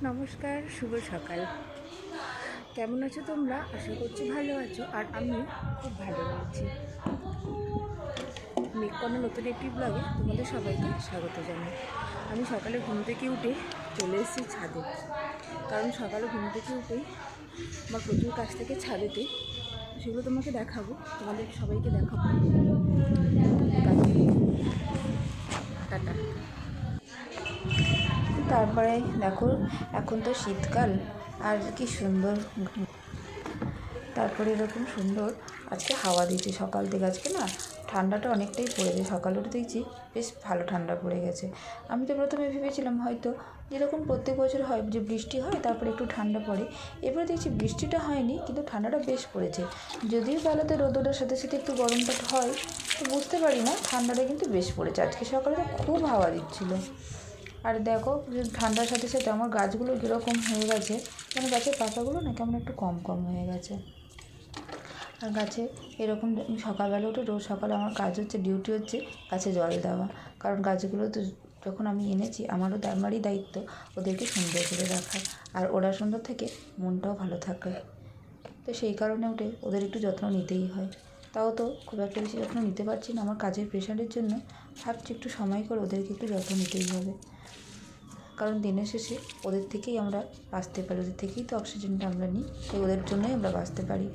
নমস্কার, শুভ সকাল। কেমন আছো তোমরা? আশা করছি ভালো আছো, আর আমি খুব ভালো রয়েছি। মেঘকর্ণ নতুন একটি ব্লগে তোমাদের সবাইকে স্বাগত জানাই। আমি সকালে ঘুম থেকে উঠে চলে এসেছি ছাদে, কারণ সকালে ঘুম থেকে উঠেই আমার প্রচুর কাজ থেকে ছাদেতে, সেগুলো তোমাকে দেখাবো, তোমাদের সবাইকে দেখাবো। টাটা। তারপরে দেখো, এখন তো শীতকাল, আর কি সুন্দর, তারপরে এরকম সুন্দর আজকে হাওয়া দিয়েছে সকাল থেকে। আজকে না ঠান্ডাটা অনেকটাই পড়েছে, সকালে উঠে দেখছি বেশ ভালো ঠান্ডা পড়ে গেছে। আমি তো প্রথমে ভেবেছিলাম হয়তো যেরকম প্রত্যেক বছর হয় যে বৃষ্টি হয় তারপরে একটু ঠান্ডা পড়ে, এবারে দেখছি বৃষ্টিটা হয়নি কিন্তু ঠান্ডাটা বেশ পড়েছে। যদিও বেলাতে রোদটার সাথে সাথে একটু গরমটা হয়, তো বুঝতে পারি না, ঠান্ডাটা কিন্তু বেশ পড়েছে। আজকে সকালে তো খুব হাওয়া দিচ্ছিল। আর দেখো ঠান্ডার সাথে সাথে আমার গাছগুলো কীরকম হয়ে গেছে, মানে গাছের পাতাগুলো না কেমন একটু কম কম হয়ে গেছে। আর গাছে এরকম সকালবেলা উঠে রোজ সকালে আমার কাজ হচ্ছে, ডিউটি হচ্ছে গাছে জল দেওয়া, কারণ গাছগুলো তো যখন আমি এনেছি আমারই দায়িত্ব ওদেরকে সুন্দর করে রাখার, আর ওরা সুন্দর থেকে মনটাও ভালো থাকে। তো সেই কারণে উঠে ওদের একটু যত্ন নিতেই হয়। তাও তো খুব একটা বেশি যত্ন নিতে পারছি না আমার কাজের প্রেশারের জন্য। ভাবছি একটু সময় করে ওদেরকে একটু যত্ন নিতেই হবে, কারণ দিনের শেষে ওদের থেকেই আমরা বাঁচতে পারি, ওদের থেকেই তো অক্সিজেনটা আমরা নিই, তাই ওদের জন্যই আমরা বাঁচতে পারি।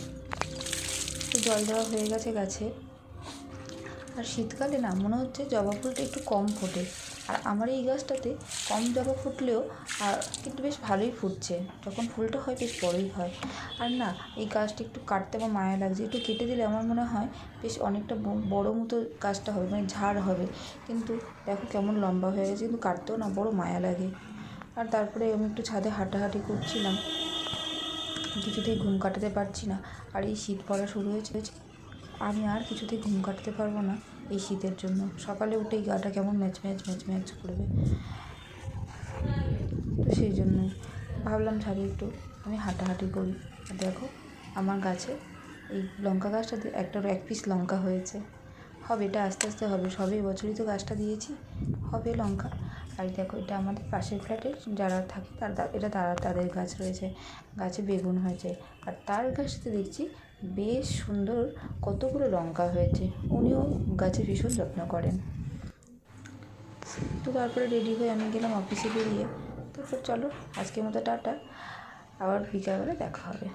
তো জল দেওয়া হয়ে গেছে গাছে। আর শীতকালে না মনে হচ্ছে জবা ফুলটা একটু কম ফোটে, আর আমার এই গাছটাতে কম জবা ফুটলেও কিন্তু বেশ ভালোই ফুটছে। যখন ফুলটা হয় বেশ বড়োই হয়। আর না, এই গাছটা একটু কাটতে আমার মায়া লাগছে, একটু কেটে দিলে আমার মনে হয় বেশ অনেকটা বড়ো মতো গাছটা হবে, মানে ঝাড় হবে। কিন্তু দেখো কেমন লম্বা হয়ে গেছে, কিন্তু কাটতেও না বড়ো মায়া লাগে। আর তারপরে আমি একটু ছাদে হাঁটাহাঁটি করছিলাম, কিছুতেই ঘুম কাটাতে পারছি না। আর এই শীত পড়া শুরু হয়েছে, আমি আর কিছুতেই ঘুম কাটাতে পারবো না এই শীতের জন্য। সকালে উঠেই গাটা কেমন ম্যাচ ম্যাচ ম্যাচ ম্যাচ করবে, তো সেই জন্য ভাবলাম ছাদে একটু আমি হাঁটাহাঁটি করি। আর দেখো আমার গাছে এই লঙ্কা গাছটাতে এক পিস লঙ্কা হয়েছে। হবে, এটা আস্তে আস্তে হবে, সবে এবছরই তো গাছটা দিয়েছি, হবে লঙ্কা। আর দেখো এটা আমাদের পাশের ফ্ল্যাটের যারা থাকে তাদের গাছ রয়েছে, গাছে বেগুন হয়েছে। আর তার গাছটাতে দেখছি বেশ সুন্দর কতগুলো লঙ্কা হয়েছে। উনিও গাছে ভীষণ যত্ন করেন। তো তারপরে রেডি হয়ে আমি গেলাম অফিসে বেরিয়ে। তারপর চলো আজকের মতো টাটা, আবার বিকালবেলা দেখা হবে।